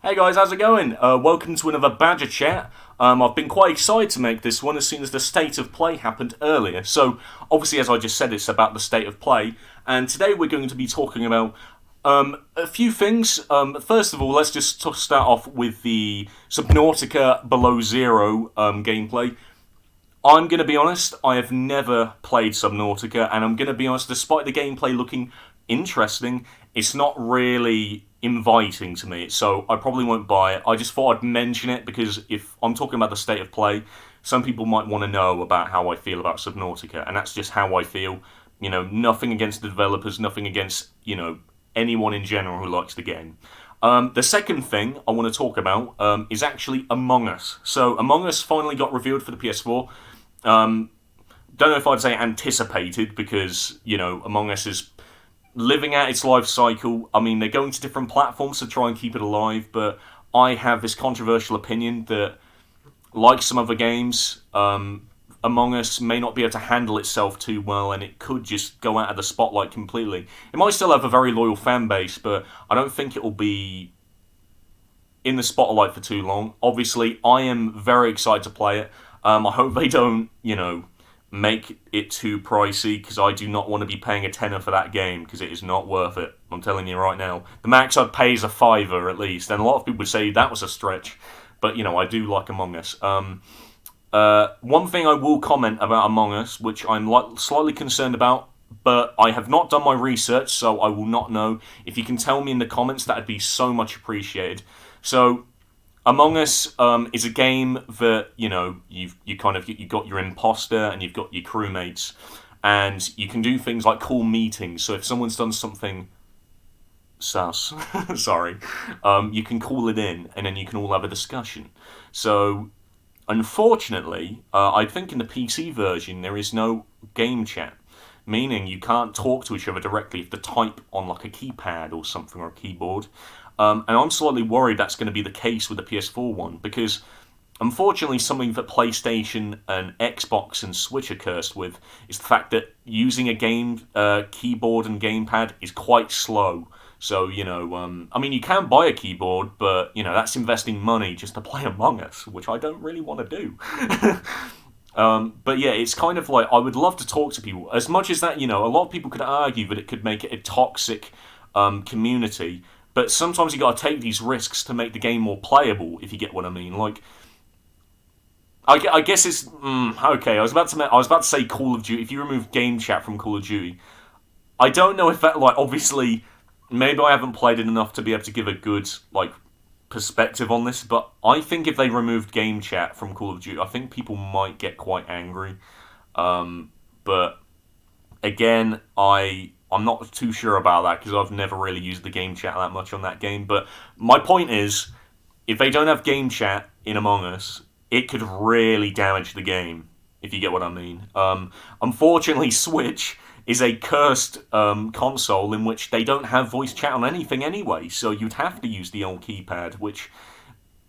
Hey guys, how's it going? Welcome to another Badger Chat. I've been quite excited to make this one as soon as the state of play happened earlier. So, obviously, as I just said, it's about the state of play. And today we're going to be talking about a few things. First of all, let's just start off with the Subnautica Below Zero gameplay. I'm going to be honest, I have never played Subnautica, and I'm going to be honest, despite the gameplay looking interesting, it's not really inviting to me, so I probably won't buy it. I just thought I'd mention it because if I'm talking about the state of play, some people might want to know about how I feel about Subnautica, and that's just how I feel. You know, nothing against the developers, nothing against, anyone in general who likes the game. The second thing I want to talk about is actually Among Us. So Among Us finally got revealed for the PS4. Don't know if I'd say anticipated because, Among Us is living out its life cycle. I mean, they're going to different platforms to try and keep it alive, but I have this controversial opinion that, like some other games, Among Us may not be able to handle itself too well, and it could just go out of the spotlight completely. It might still have a very loyal fan base, but I don't think it will be in the spotlight for too long. Obviously, I am very excited to play it. I hope they don't, make it too pricey, because I do not want to be paying a tenner for that game, because it is not worth it. I'm telling you right now. The max I'd pay is a £5 at least, and a lot of people would say that was a stretch, but, I do like Among Us. One thing I will comment about Among Us, which I'm slightly concerned about, but I have not done my research, so I will not know. If you can tell me in the comments, that would be so much appreciated. So, Among Us is a game that, you've got your imposter and you've got your crewmates, and you can do things like call meetings. So if someone's done something sus, sorry, you can call it in, and then you can all have a discussion. So, unfortunately, I think in the PC version there is no game chat, meaning you can't talk to each other directly. You have to type on like a keypad or something, or a keyboard. And I'm slightly worried that's going to be the case with the PS4 one, because unfortunately something that PlayStation and Xbox and Switch are cursed with is the fact that using a game keyboard and gamepad is quite slow. So, I mean, you can buy a keyboard, but, that's investing money just to play Among Us, which I don't really want to do. But yeah, it's kind of like, I would love to talk to people. As much as that, a lot of people could argue that it could make it a toxic community, but sometimes you got to take these risks to make the game more playable, if you get what I mean. Like, I guess it's okay. I was about to say Call of Duty. If you remove game chat from Call of Duty, I don't know if that, obviously, maybe I haven't played it enough to be able to give a good perspective on this. But I think if they removed game chat from Call of Duty, I think people might get quite angry. But again, I'm not too sure about that, because I've never really used the game chat that much on that game. But my point is, if they don't have game chat in Among Us, it could really damage the game, if you get what I mean. Unfortunately, Switch is a cursed console in which they don't have voice chat on anything anyway, so you'd have to use the old keypad, which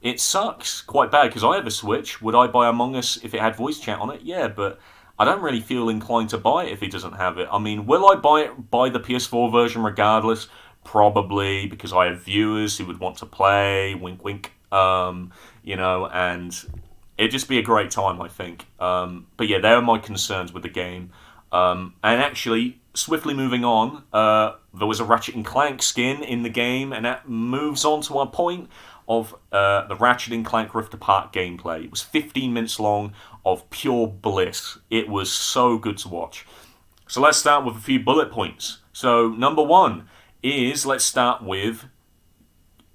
it sucks quite bad, because I have a Switch. Would I buy Among Us if it had voice chat on it? Yeah, but I don't really feel inclined to buy it if it doesn't have it. I mean, will I buy the PS4 version regardless? Probably, because I have viewers who would want to play, wink wink, and it'd just be a great time, I think. But yeah, there are my concerns with the game. And actually, swiftly moving on, there was a Ratchet and Clank skin in the game, and that moves on to our point of the Ratchet and Clank Rift Apart gameplay. It was 15 minutes long of pure bliss. It was so good to watch. So let's start with a few bullet points. So number one is, let's start with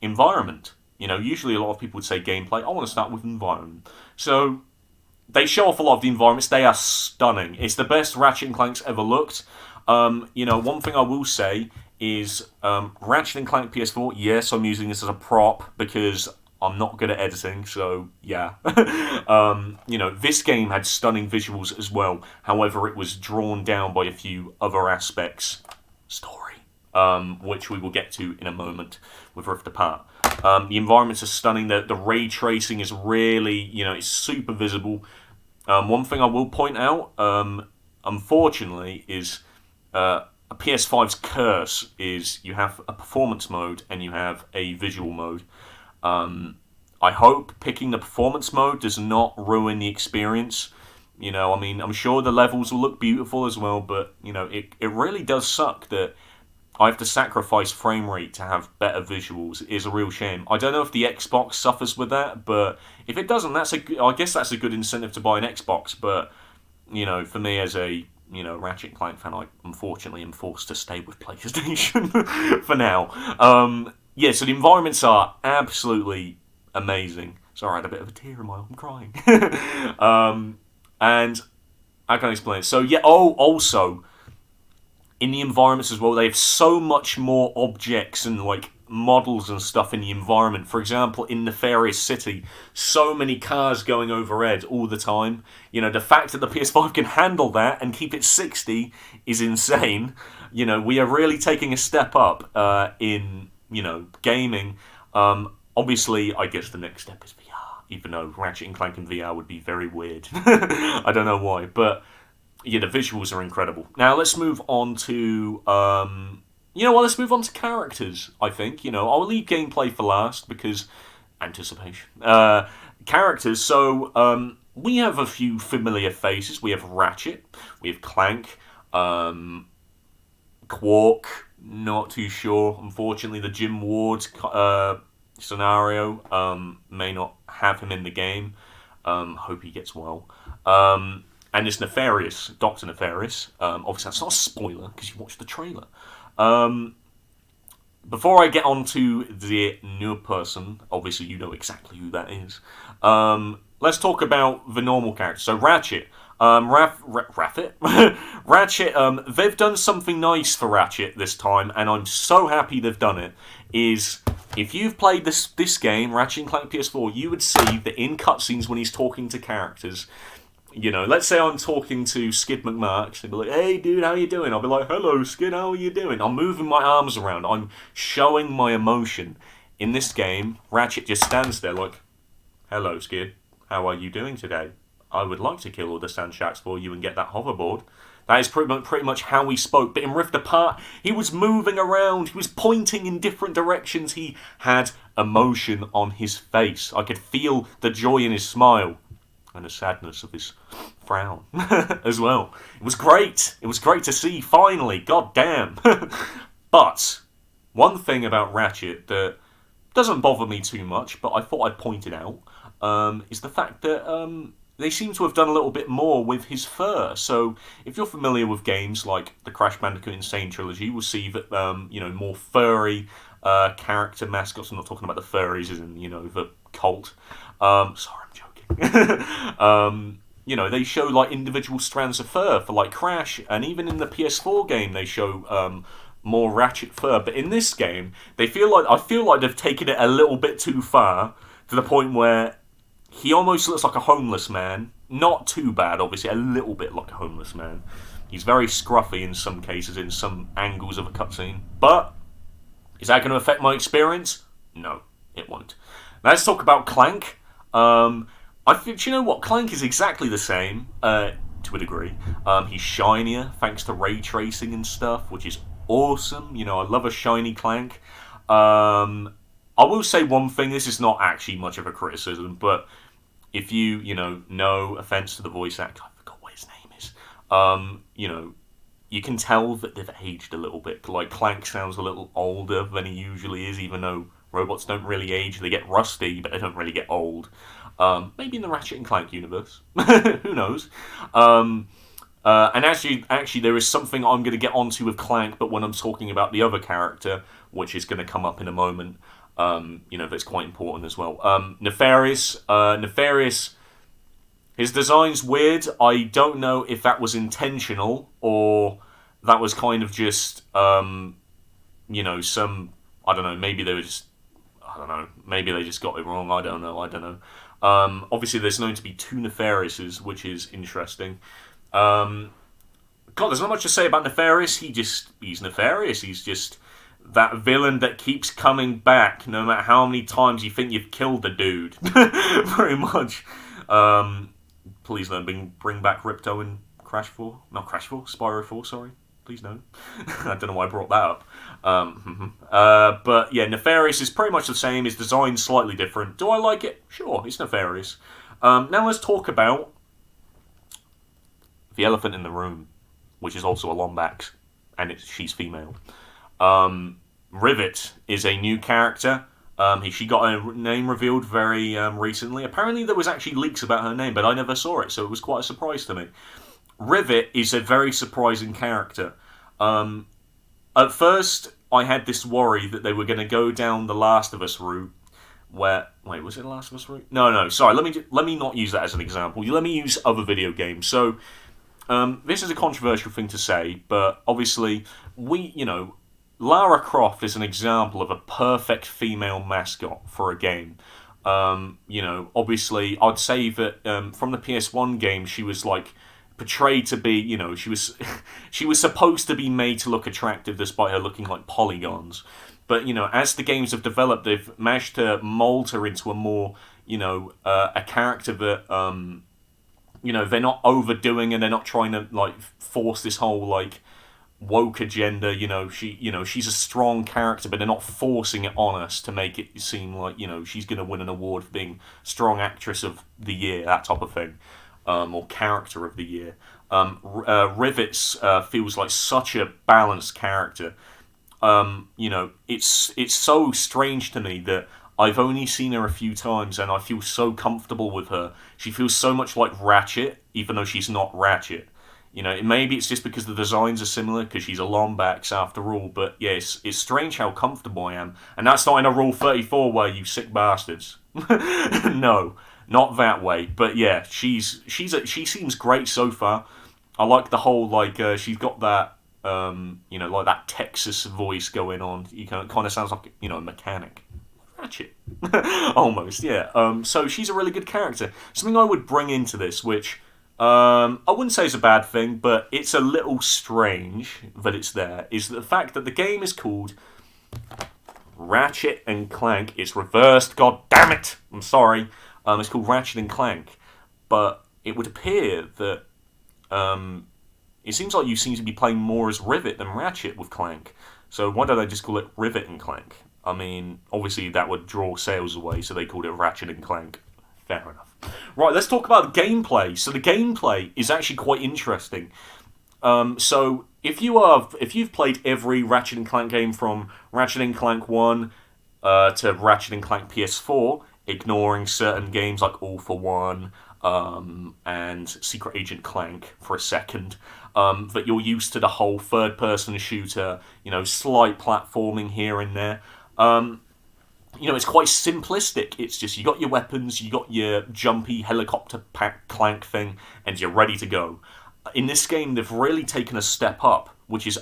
environment. Usually a lot of people would say gameplay. I want to start with environment. So they show off a lot of the environments. They are stunning. It's the best Ratchet and Clank's ever looked. One thing I will say is Ratchet and Clank PS4, yes, I'm using this as a prop because I'm not good at editing, so yeah. This game had stunning visuals as well. However, it was drawn down by a few other aspects. Story. Which we will get to in a moment with Rift Apart. The environments are stunning. The ray tracing is really, it's super visible. One thing I will point out, unfortunately, is a PS5's curse is you have a performance mode and you have a visual mode. I hope picking the performance mode does not ruin the experience. I mean, I'm sure the levels will look beautiful as well, but, it really does suck that I have to sacrifice frame rate to have better visuals. It is a real shame. I don't know if the Xbox suffers with that, but if it doesn't, I guess that's a good incentive to buy an Xbox, but, for me as a, Ratchet and Clank fan, I unfortunately am forced to stay with PlayStation for now. So the environments are absolutely amazing. Sorry, I had a bit of a tear in my eye. I'm crying. And I can explain it. So, also, in the environments as well, they have so much more objects and, models and stuff in the environment. For example, in Nefarious City, so many cars going overhead all the time. The fact that the PS5 can handle that and keep it 60 is insane. We are really taking a step up in, gaming. Obviously, I guess the next step is VR, even though Ratchet and Clank in VR would be very weird. I don't know why, but yeah, the visuals are incredible. Now, let's move on to, let's move on to characters, I think. I'll leave gameplay for last because anticipation. Characters, so we have a few familiar faces. We have Ratchet, we have Clank, Quark, not too sure. Unfortunately, the Jim Ward scenario may not have him in the game. Hope he gets well. And it's Nefarious, Dr. Nefarious. Obviously, that's not a spoiler because you watched the trailer. Before I get on to the new person, obviously you know exactly who that is. Let's talk about the normal characters. So Ratchet. Ratchet. They've done something nice for Ratchet this time, and I'm so happy they've done it. Is if you've played this game, Ratchet and Clank PS4, you would see that in cutscenes when he's talking to characters, let's say I'm talking to Skid McMurks, they'd be like, "Hey dude, how you doing?" I'll be like, "Hello Skid, how are you doing?" I'm moving my arms around, I'm showing my emotion. In this game, Ratchet just stands there like, "Hello Skid, how are you doing today? I would like to kill all the sand sharks for you and get that hoverboard." That is pretty much how he spoke. But in Rift Apart, he was moving around. He was pointing in different directions. He had emotion on his face. I could feel the joy in his smile and the sadness of his frown as well. It was great. It was great to see, finally. God damn. But one thing about Ratchet that doesn't bother me too much, but I thought I'd point it out, is the fact that they seem to have done a little bit more with his fur. So if you're familiar with games like the Crash Bandicoot Insane Trilogy, you will see that more furry character mascots. I'm not talking about the furries as in the cult. Sorry, I'm joking. They show individual strands of fur for Crash, and even in the PS4 game they show more Ratchet fur. But in this game, I feel like they've taken it a little bit too far, to the point where he almost looks like a homeless man. Not too bad, obviously, a little bit like a homeless man. He's very scruffy in some cases, in some angles of a cutscene. But is that going to affect my experience? No, it won't. Now let's talk about Clank. I think, you know what? Clank is exactly the same, to a degree. He's shinier, thanks to ray tracing and stuff, which is awesome. I love a shiny Clank. I will say one thing, this is not actually much of a criticism, but if no offense to the voice actor, I forgot what his name is, you can tell that they've aged a little bit. Clank sounds a little older than he usually is, even though robots don't really age. They get rusty, but they don't really get old. Maybe in the Ratchet and Clank universe. Who knows? And actually, there is something I'm going to get onto with Clank, but when I'm talking about the other character, which is going to come up in a moment, that's quite important as well. Nefarious, his design's weird. I don't know if that was intentional or that was kind of just, some, I don't know, maybe they were just, I don't know, maybe they just got it wrong. I don't know. Obviously, there's known to be 2 Nefariouses, which is interesting. God, there's not much to say about Nefarious. He's Nefarious. He's just that villain that keeps coming back, no matter how many times you think you've killed the dude. Very much. Please don't bring back Ripto in Spyro 4, sorry. Please no. I don't know why I brought that up. But yeah, Nefarious is pretty much the same. His design's slightly different. Do I like it? Sure, it's Nefarious. Now let's talk about the elephant in the room, which is also a Lombax, and she's female. Rivet is a new character. She got her name revealed very recently. Apparently there was actually leaks about her name, but I never saw it, so it was quite a surprise to me. Rivet is a very surprising character. At first, I had this worry that they were going to go down the Last of Us route, where... Wait, was it the Last of Us route? No, sorry, let me not use that as an example. Let me use other video games. So, this is a controversial thing to say, but obviously, Lara Croft is an example of a perfect female mascot for a game. Obviously, I'd say that from the PS1 game, she was like portrayed to be, she was supposed to be made to look attractive despite her looking like polygons. But as the games have developed, they've managed to mold her into a more, a character that, they're not overdoing and they're not trying to like force this whole like woke agenda. She's a strong character, but they're not forcing it on us to make it seem like she's going to win an award for being strong actress of the year, that type of thing, or character of the year. Rivets feels like such a balanced character. It's so strange to me that I've only seen her a few times and I feel so comfortable with her. She feels so much like Ratchet, even though she's not Ratchet. Maybe it's just because the designs are similar, because she's a Lombax after all, but yeah, it's strange how comfortable I am. And that's not in a Rule 34 way, you sick bastards. No, not that way. But yeah, she seems great so far. I like the whole, she's got that, like that Texas voice going on. It kind of sounds like, a mechanic. Ratchet. Almost, yeah. So she's a really good character. Something I would bring into this, which... I wouldn't say it's a bad thing, but it's a little strange that it's there, is the fact that the game is called Ratchet and Clank. It's reversed, god damn it! I'm sorry. It's called Ratchet and Clank. But it would appear that it seems like you seem to be playing more as Rivet than Ratchet with Clank. So why don't they just call it Rivet and Clank? I mean, obviously that would draw sales away, so they called it Ratchet and Clank. Fair enough. Right, let's talk about the gameplay. So the gameplay is actually quite interesting. So if you've played every Ratchet and Clank game from Ratchet and Clank 1 to Ratchet and Clank PS4, ignoring certain games like All for One and Secret Agent Clank for a second, that you're used to the whole third-person shooter, slight platforming here and there. It's quite simplistic. It's just you got your weapons, you got your jumpy helicopter pack Clank thing, and you're ready to go. In this game, they've really taken a step up, which is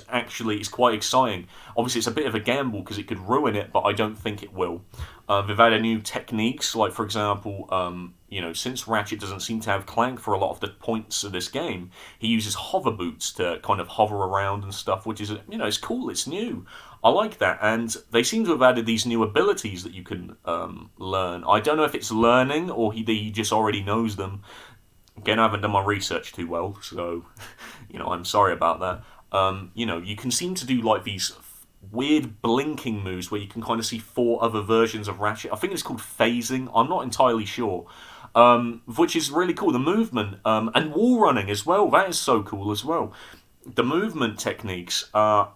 quite exciting. Obviously, it's a bit of a gamble because it could ruin it, but I don't think it will. They've added new techniques, like for example, since Ratchet doesn't seem to have Clank for a lot of the points of this game, he uses hover boots to kind of hover around and stuff, which is, it's cool, it's new. I like that, and they seem to have added these new abilities that you can learn. I don't know if it's learning or he just already knows them. Again, I haven't done my research too well, so, I'm sorry about that. You can seem to do like these weird blinking moves where you can kind of see 4 other versions of Ratchet. I think it's called phasing. I'm not entirely sure. Which is really cool. The movement, and wall running as well. That is so cool as well. The movement techniques are,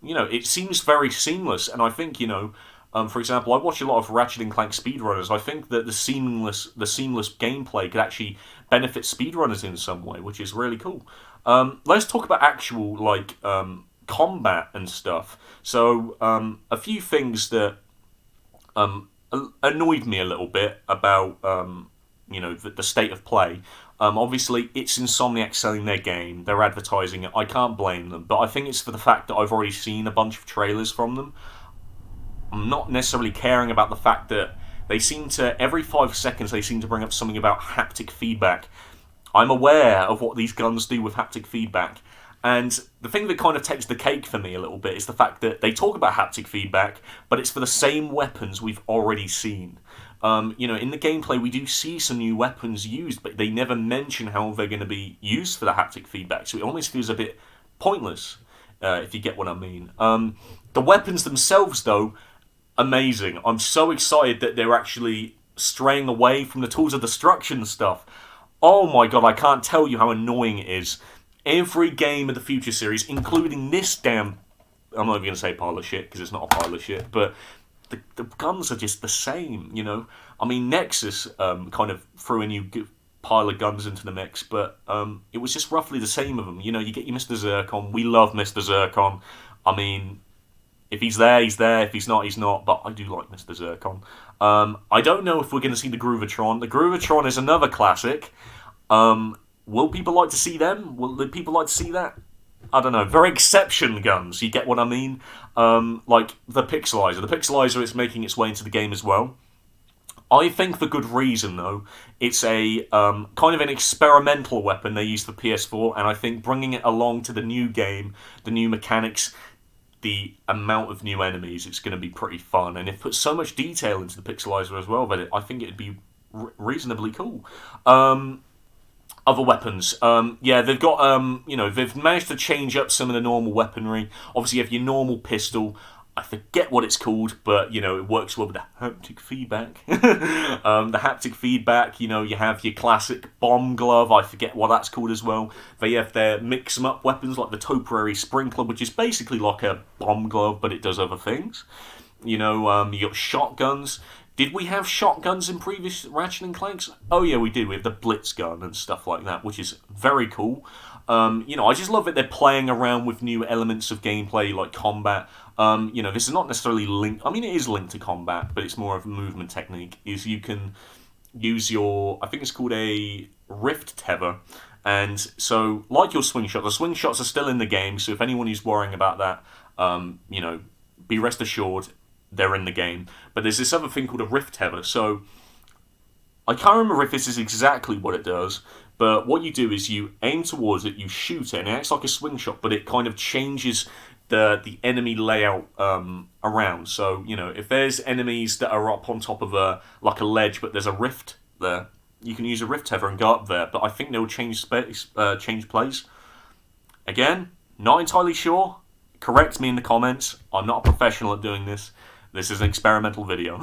it seems very seamless. And I think, for example, I watch a lot of Ratchet and Clank speedrunners. I think that the seamless gameplay could actually benefit speedrunners in some way, which is really cool. Let's talk about actual, combat and stuff. So, a few things that annoyed me a little bit about, the state of play. Obviously, it's Insomniac selling their game. They're advertising it. I can't blame them. But I think it's for the fact that I've already seen a bunch of trailers from them. I'm not necessarily caring about the fact that they seem to, every 5 seconds, they seem to bring up something about haptic feedback. I'm aware of what these guns do with haptic feedback. And the thing that kind of takes the cake for me a little bit is the fact that they talk about haptic feedback, but it's for the same weapons we've already seen. In the gameplay, we do see some new weapons used, but they never mention how they're going to be used for the haptic feedback. So it almost feels a bit pointless, if you get what I mean. The weapons themselves, though, amazing. I'm so excited that they're actually straying away from the tools of destruction stuff. Oh my god, I can't tell you how annoying it is. Every game of the Future series, including this damn... I'm not even going to say pile of shit, because it's not a pile of shit, but the guns are just the same, you know? I mean, Nexus kind of threw a new pile of guns into the mix, but it was just roughly the same of them. You know, you get your Mr. Zircon. We love Mr. Zircon. I mean, if he's there, he's there. If he's not, he's not. But I do like Mr. Zircon. I don't know if we're going to see the Groovatron. The Groovatron is another classic. Will people like to see them? Will the people like to see that? I don't know. Very exception guns. You get what I mean? Like the Pixelizer. The Pixelizer is making its way into the game as well. I think for good reason, though. It's a kind of an experimental weapon they use for PS4, and I think bringing it along to the new game, the new mechanics, the amount of new enemies, it's going to be pretty fun. And it puts so much detail into the Pixelizer as well that I think it'd be reasonably cool. Other weapons, yeah, they've got, they've managed to change up some of the normal weaponry. Obviously, you have your normal pistol. I forget what it's called, but, it works well with the haptic feedback. The haptic feedback, you have your classic bomb glove. I forget what that's called as well. They have their mix-em-up weapons, like the Topiary Sprinkler, which is basically like a bomb glove, but it does other things. You got shotguns. Did we have shotguns in previous Ratchet and Clanks? Oh yeah, we did. We have the Blitz gun and stuff like that, which is very cool. I just love that they're playing around with new elements of gameplay, like combat. This is not necessarily linked... I mean, it is linked to combat, but it's more of a movement technique. Is you can use your... I think it's called a Rift Tether. And so, like your swing shot, the swing shots are still in the game, so if anyone who's worrying about that, be rest assured, they're in the game. But there's this other thing called a Rift Tether. So I can't remember if this is exactly what it does, but what you do is you aim towards it, you shoot it, and it acts like a swing shot, but it kind of changes the enemy layout around. So, if there's enemies that are up on top of a ledge, but there's a rift there, you can use a Rift Tether and go up there. But I think they'll change place. Again, not entirely sure. Correct me in the comments. I'm not a professional at doing this. This is an experimental video.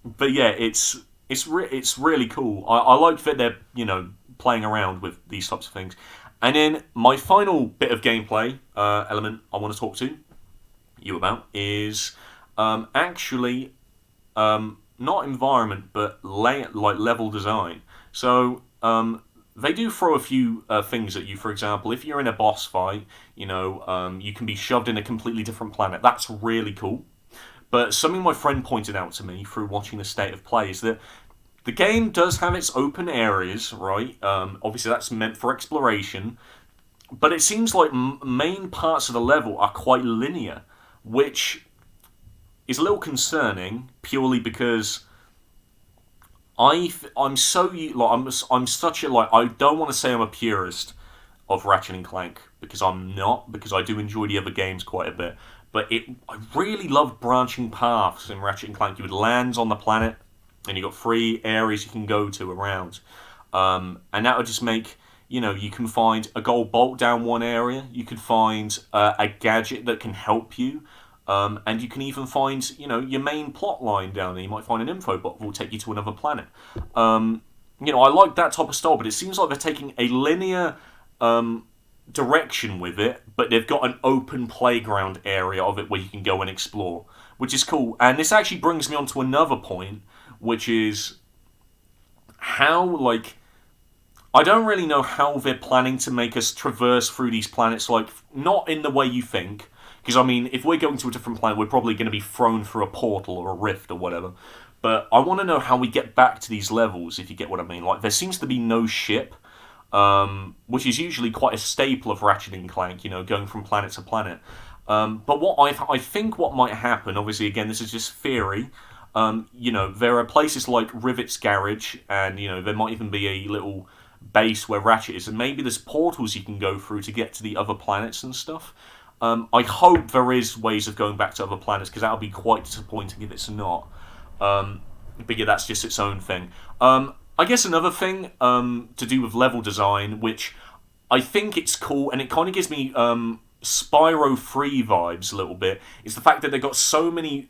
But yeah, it's really cool. I like that they're, playing around with these types of things. And then my final bit of gameplay element I want to talk to you about is actually not environment, but level design. So they do throw a few things at you. For example, if you're in a boss fight, you can be shoved in a completely different planet. That's really cool. But something my friend pointed out to me through watching the state of play is that the game does have its open areas, right? Obviously, that's meant for exploration. But it seems like main parts of the level are quite linear, which is a little concerning, purely because I'm such a I don't want to say I'm a purist of Ratchet and Clank, because I'm not, because I do enjoy the other games quite a bit. But I really loved branching paths in Ratchet and Clank. You would land on the planet, and you got 3 areas you can go to around, and that would just make you can find a gold bolt down one area. You could find a gadget that can help you. And you can even find, your main plot line down there. You might find an info bot that will take you to another planet. I like that type of style, but it seems like they're taking a linear direction with it, but they've got an open playground area of it where you can go and explore, which is cool. And this actually brings me on to another point, which is how, I don't really know how they're planning to make us traverse through these planets, not in the way you think. Because, if we're going to a different planet, we're probably going to be thrown through a portal or a rift or whatever. But I want to know how we get back to these levels, if you get what I mean. There seems to be no ship, which is usually quite a staple of Ratchet and Clank, going from planet to planet. But what I think what might happen, obviously, again, this is just theory. There are places like Rivet's Garage, and, there might even be a little base where Ratchet is. And maybe there's portals you can go through to get to the other planets and stuff. I hope there is ways of going back to other planets, because that would be quite disappointing if it's not. But yeah, that's just its own thing. I guess another thing to do with level design, which I think it's cool, and it kind of gives me Spyro 3 vibes a little bit. It's the fact that they've got so many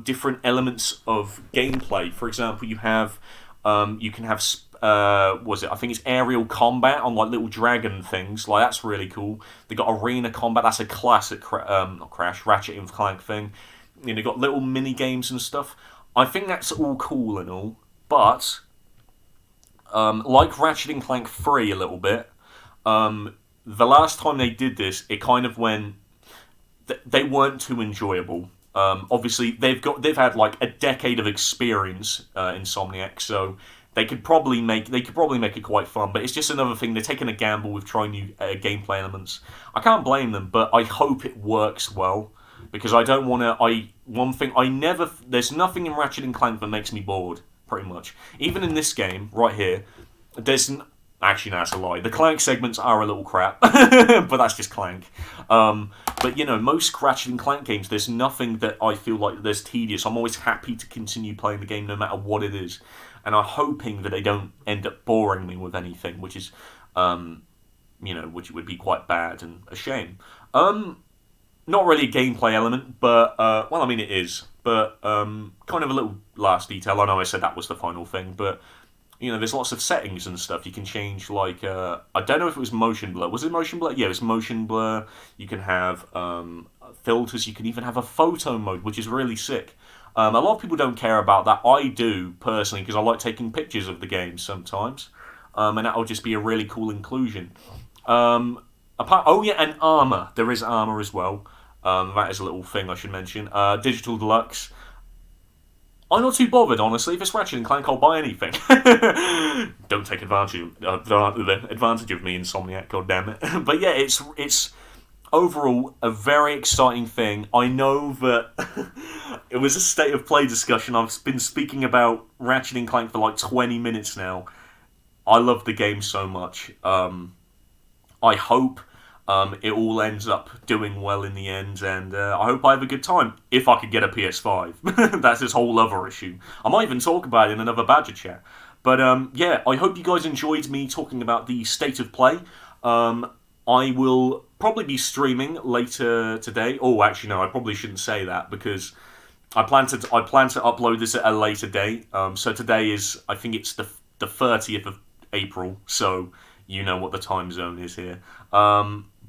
different elements of gameplay. For example, you can have was it? I think it's aerial combat on like little dragon things. Like that's really cool. They got arena combat. That's a classic not Crash, Ratchet and Clank thing. You know, they got little mini games and stuff. I think that's all cool and all, but like Ratchet and Clank 3 a little bit. The last time they did this, it kind of went. They weren't too enjoyable. Obviously, they've had like a decade of experience, Insomniac, so they could probably make it quite fun. But it's just another thing. They're taking a gamble with trying new gameplay elements. I can't blame them, but I hope it works well because I don't want to. There's nothing in Ratchet and Clank that makes me bored. Pretty much, even in this game right here, actually, no, that's a lie. The Clank segments are a little crap, but that's just Clank. But, you know, most Ratchet and Clank games, there's nothing that I feel like there's tedious. I'm always happy to continue playing the game no matter what it is. And I'm hoping that they don't end up boring me with anything, which is, which would be quite bad and a shame. Not really a gameplay element, but, well, I mean, it is. But, kind of a little last detail. I know I said that was the final thing, but... You know, there's lots of settings and stuff. You can change, like, I don't know if it was motion blur. Was it motion blur? Yeah, it was motion blur. You can have filters. You can even have a photo mode, which is really sick. A lot of people don't care about that. I do, personally, because I like taking pictures of the game sometimes. And that'll just be a really cool inclusion. And armor. There is armor as well. That is a little thing I should mention. Digital Deluxe. I'm not too bothered, honestly. If it's Ratchet and Clank, I'll buy anything. Don't take advantage of me, Insomniac, goddammit. But yeah, it's overall a very exciting thing. I know that it was a state of play discussion. I've been speaking about Ratchet and Clank for like 20 minutes now. I love the game so much. I hope it all ends up doing well in the end, and I hope I have a good time. If I could get a PS5. That's this whole other issue. I might even talk about it in another Badger chat. But yeah, I hope you guys enjoyed me talking about the state of play. I will probably be streaming later today. Oh, actually, no, I probably shouldn't say that, because I plan to upload this at a later date. So today is, I think it's the 30th of April, so you know what the time zone is here.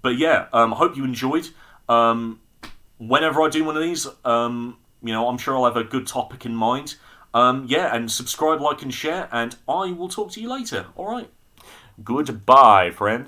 But yeah, I hope you enjoyed. Whenever I do one of these, I'm sure I'll have a good topic in mind. Yeah, and subscribe, like, and share, and I will talk to you later. All right. Goodbye, friends.